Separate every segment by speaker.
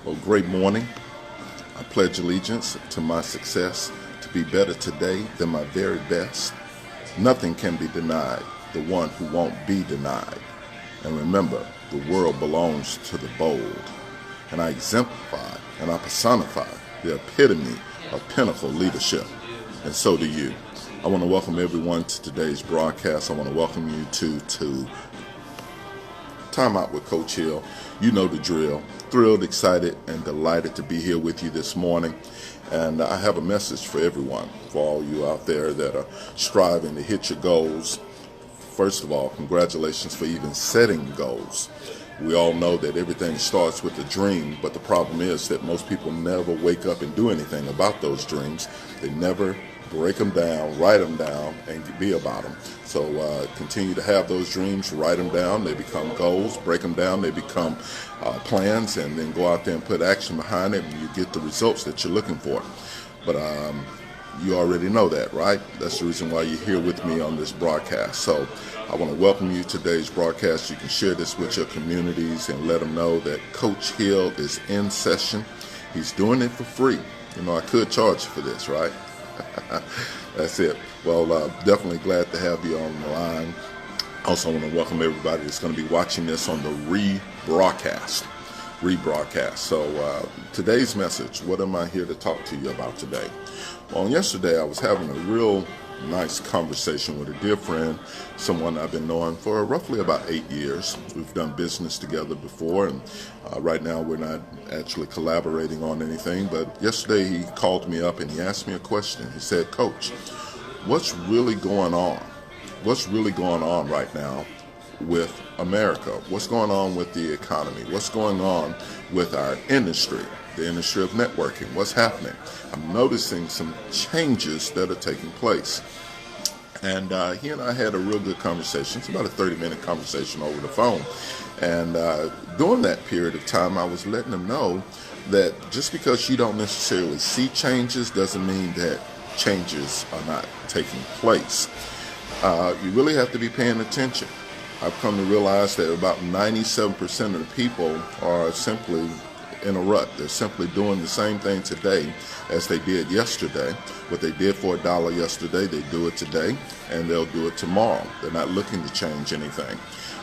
Speaker 1: Well, great morning. I pledge allegiance to my success to be better today than my very best. Nothing can be denied the one who won't be denied. And remember, the world belongs to the bold. And I exemplify and I personify the epitome of pinnacle leadership. And so do you. I want to welcome everyone to today's broadcast. I want to welcome you to Time Out with Coach Hill. You know the drill. Thrilled, excited, and delighted to be here with you this morning. And I have a message for everyone, for all you out there that are striving to hit your goals. First of all, congratulations for even setting goals. We all know that everything starts with a dream, but the problem is that most people never wake up and do anything about those dreams. They never break them down, write them down, and be about them. So continue to have those dreams, write them down, they become goals, break them down, they become plans, and then go out there and put action behind it, and you get the results that you're looking for. But you already know that, right? That's the reason why you're here with me on this broadcast. So I want to welcome you to today's broadcast. You can share this with your communities and let them know that Coach Hill is in session. He's doing it for free. You know, I could charge you for this, right? That's it. Well, definitely glad to have you on the line. Also want to welcome everybody that's going to be watching this on the rebroadcast. So today's message, what am I here to talk to you about today? Well, yesterday I was having a real nice conversation with a dear friend, someone I've been knowing for roughly about 8 years. We've done business together before, and right now we're not actually collaborating on anything, but yesterday he called me up and he asked me a question. He said, "Coach, what's really going on? What's really going on right now with America? What's going on with the economy? What's going on with our industry, the industry of networking? What's happening? I'm noticing some changes that are taking place." And he and I had a real good conversation. It's about a 30-minute conversation over the phone. And during that period of time, I was letting him know that just because you don't necessarily see changes doesn't mean that changes are not taking place. You really have to be paying attention. I've come to realize that about 97% of the people are simply in a rut. They're simply doing the same thing today as they did yesterday. What they did for $1 yesterday, they do it today, and they'll do it tomorrow. They're not looking to change anything.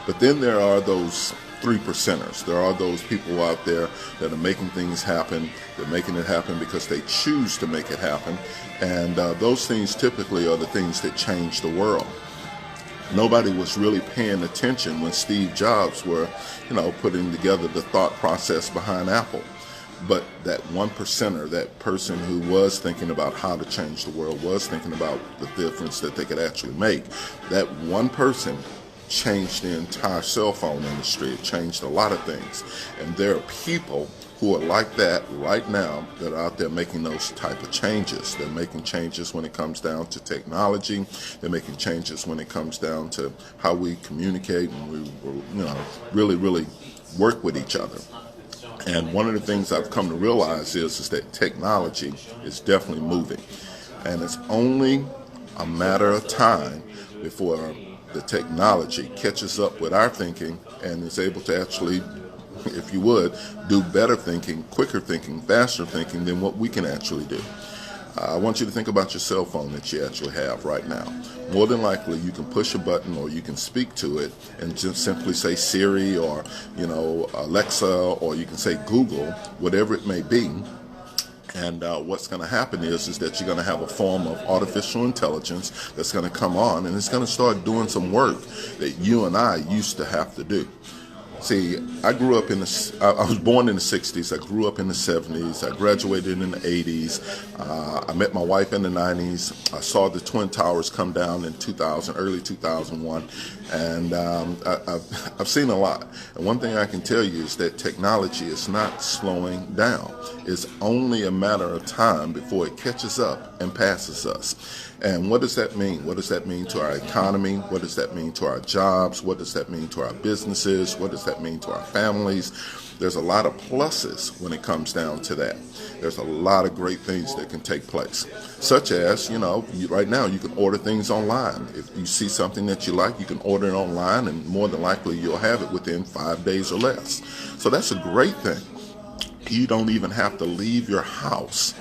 Speaker 1: But then there are those 3%ers. There are those people out there that are making things happen. They're making it happen because they choose to make it happen. And those things typically are the things that change the world. Nobody was really paying attention when Steve Jobs were, putting together the thought process behind Apple. But that 1%er, that person who was thinking about how to change the world, was thinking about the difference that they could actually make, that one person changed the entire cell phone industry. It changed a lot of things. And there are people who are like that right now that are out there making those type of changes. They're making changes when it comes down to technology. They're making changes when it comes down to how we communicate and we really work with each other. And one of the things I've come to realize is that technology is definitely moving. And it's only a matter of time before the technology catches up with our thinking and is able to actually, if you would, do better thinking, quicker thinking, faster thinking than what we can actually do. I want you to think about your cell phone that you actually have right now. More than likely, you can push a button or you can speak to it and just simply say Siri or, Alexa, or you can say Google, whatever it may be. And what's going to happen is that you're going to have a form of artificial intelligence that's going to come on, and it's going to start doing some work that you and I used to have to do. See, I was born in the 60s, I grew up in the 70s, I graduated in the 80s, I met my wife in the 90s, I saw the Twin Towers come down in early 2001, and I've seen a lot. And one thing I can tell you is that technology is not slowing down. It's only a matter of time before it catches up and passes us. And what does that mean? What does that mean to our economy? What does that mean to our jobs? What does that mean to our businesses? What does that mean to our families? There's a lot of pluses when it comes down to that. There's a lot of great things that can take place, such as, right now you can order things online. If you see something that you like, you can order it online, and more than likely you'll have it within 5 days or less. So that's a great thing. You don't even have to leave your house.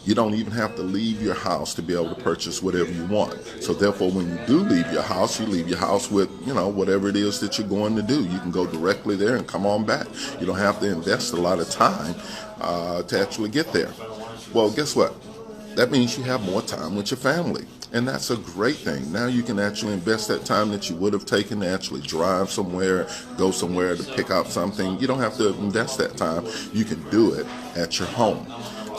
Speaker 1: You don't even have to leave your house to be able to purchase whatever you want. So therefore, when you do leave your house, you leave your house with, whatever it is that you're going to do. You can go directly there and come on back. You don't have to invest a lot of time to actually get there. Well, guess what? That means you have more time with your family. And that's a great thing. Now you can actually invest that time that you would have taken to actually drive somewhere, go somewhere to pick out something. You don't have to invest that time. You can do it at your home.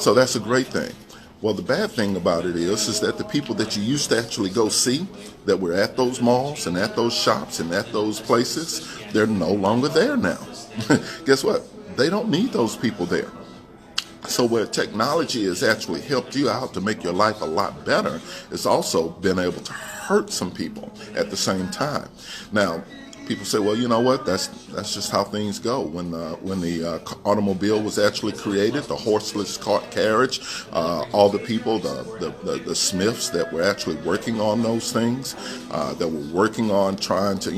Speaker 1: So that's a great thing. Well, the bad thing about it is that the people that you used to actually go see that were at those malls and at those shops and at those places, they're no longer there now. Guess what? They don't need those people there. So where technology has actually helped you out to make your life a lot better, it's also been able to hurt some people at the same time. Now, people say, well, you know what? That's just how things go. When the automobile was actually created, the horseless carriage, all the people, the smiths that were actually working on those things, that were working on trying to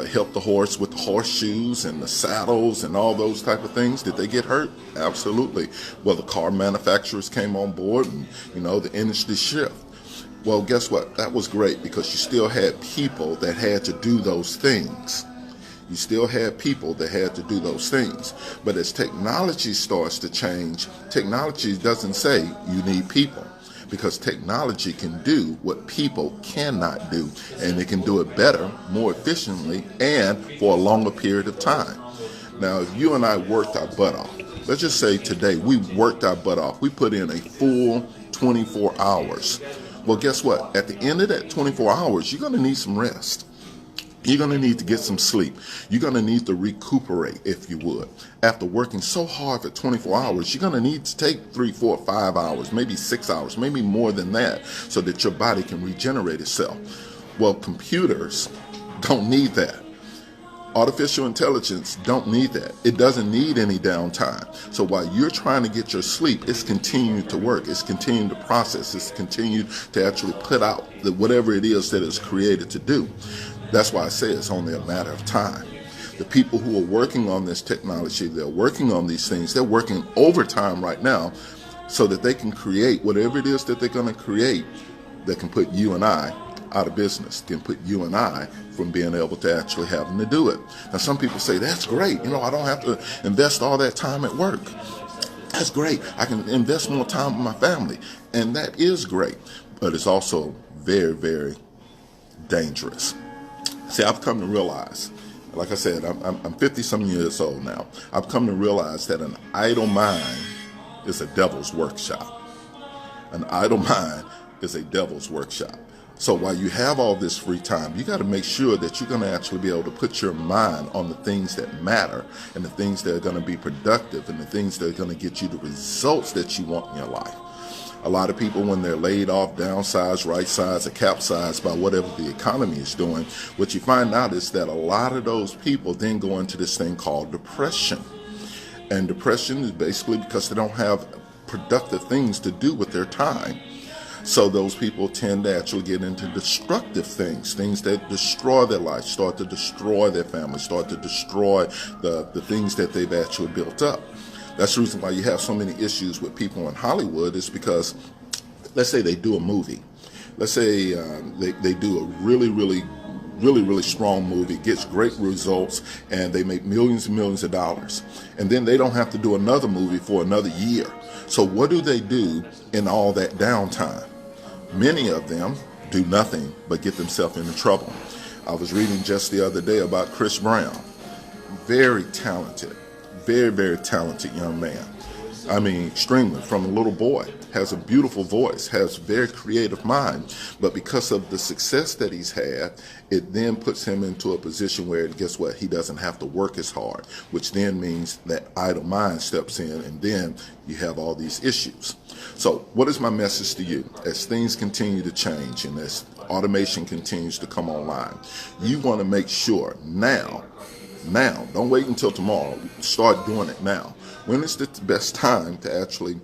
Speaker 1: help the horse with the horseshoes and the saddles and all those type of things, did they get hurt? Absolutely. Well, the car manufacturers came on board, and the industry shift. Well, guess what? That was great because you still had people that had to do those things. You still had people that had to do those things. But as technology starts to change, technology doesn't say you need people, because technology can do what people cannot do, and it can do it better, more efficiently, and for a longer period of time. Now, if you and I worked our butt off, let's just say today we worked our butt off. We put in a full 24 hours. Well, guess what? At the end of that 24 hours, you're going to need some rest. You're going to need to get some sleep. You're going to need to recuperate, if you would. After working so hard for 24 hours, you're going to need to take 3, 4, 5 hours, maybe 6 hours, maybe more than that, so that your body can regenerate itself. Well, computers don't need that. Artificial intelligence don't need that. It doesn't need any downtime. So while you're trying to get your sleep, it's continuing to work. It's continuing to process. It's continuing to actually put out whatever it is that it's created to do. That's why I say it's only a matter of time. The people who are working on this technology, they're working on these things, they're working overtime right now so that they can create whatever it is that they're going to create that can put you and I out of business, can put you and I from being able to actually having to do it. Now, some people say, that's great. I don't have to invest all that time at work. That's great. I can invest more time with my family. And that is great. But it's also very, very dangerous. See, I've come to realize, like I said, I'm 50-some years old now. I've come to realize that an idle mind is a devil's workshop. An idle mind is a devil's workshop. So while you have all this free time, you got to make sure that you're going to actually be able to put your mind on the things that matter and the things that are going to be productive and the things that are going to get you the results that you want in your life. A lot of people, when they're laid off, downsized, right-sized, or capsized by whatever the economy is doing, what you find out is that a lot of those people then go into this thing called depression. And depression is basically because they don't have productive things to do with their time. So those people tend to actually get into destructive things that destroy their life, start to destroy their family, start to destroy the things that they've actually built up. That's the reason why you have so many issues with people in Hollywood, is because, let's say they do a movie. Let's say they do a really strong movie, gets great results, and they make millions and millions of dollars. And then they don't have to do another movie for another year. So what do they do in all that downtime? Many of them do nothing but get themselves into trouble. I was reading just the other day about Chris Brown. Very talented, very talented young man. I mean, extremely, from a little boy, has a beautiful voice, has a very creative mind, but because of the success that he's had, it then puts him into a position where, guess what, he doesn't have to work as hard, which then means that idle mind steps in, and then you have all these issues. So what is my message to you? As things continue to change and as automation continues to come online, you want to make sure now, don't wait until tomorrow, start doing it now. When is the best time to actually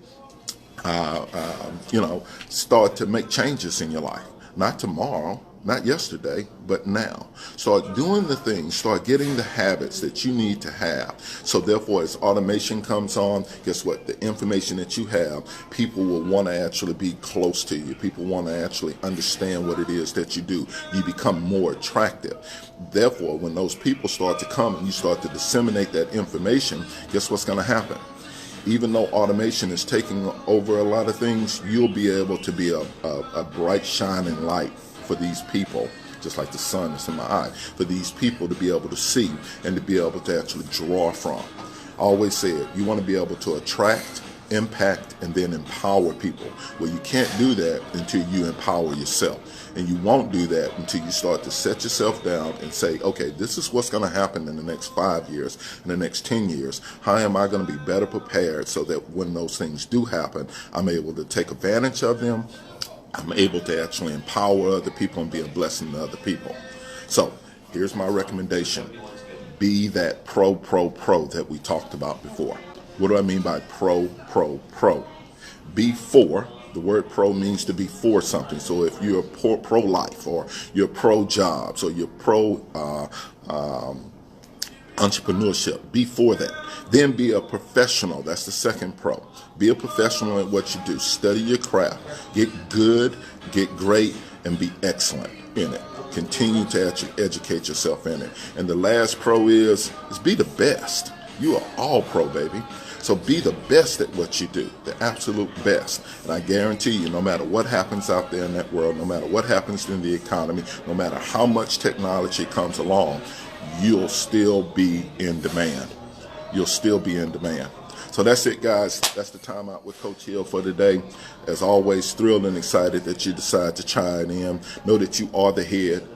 Speaker 1: start to make changes in your life? Not tomorrow, Not yesterday, but now. Start doing the things, start getting the habits that you need to have. So therefore, as automation comes on, guess what? The information that you have, people will want to actually be close to you. People want to actually understand what it is that you do. You become more attractive. Therefore, when those people start to come and you start to disseminate that information, guess what's going to happen? Even though automation is taking over a lot of things, you'll be able to be a bright shining light for these people, just like the sun is in my eye, for these people to be able to see and to be able to actually draw from. I always say it, you want to be able to attract, impact, and then empower people. Well, you can't do that until you empower yourself. And you won't do that until you start to set yourself down and say, okay, this is what's going to happen in the next 5 years, in the next 10 years. How am I going to be better prepared so that when those things do happen, I'm able to take advantage of them. I'm able to actually empower other people and be a blessing to other people. So here's my recommendation. Be that pro that we talked about before. What do I mean by pro? Be for. The word pro means to be for something. So if you're pro-life, or you're pro-jobs, or you're pro-entrepreneurship, be for that. Then be a professional. That's the second pro. Be a professional at what you do. Study your craft. Get good, get great, and be excellent in it. Continue to educate yourself in it. And the last pro is be the best. You are all pro, baby. So be the best at what you do, the absolute best. And I guarantee you, no matter what happens out there in that world, no matter what happens in the economy, no matter how much technology comes along, you'll still be in demand. You'll still be in demand. So that's it, guys. That's the Time Out with Coach Hill for today. As always, thrilled and excited that you decide to chime in. Know that you are the head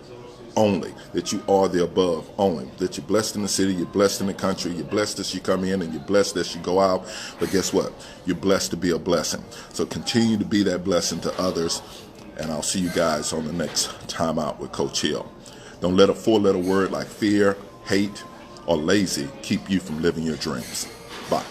Speaker 1: only, that you are the above only, that you're blessed in the city, you're blessed in the country, you're blessed as you come in, and you're blessed as you go out. But guess what? You're blessed to be a blessing. So continue to be that blessing to others, and I'll see you guys on the next Time Out with Coach Hill. Don't let a four-letter word like fear, hate, or lazy keep you from living your dreams. Bye.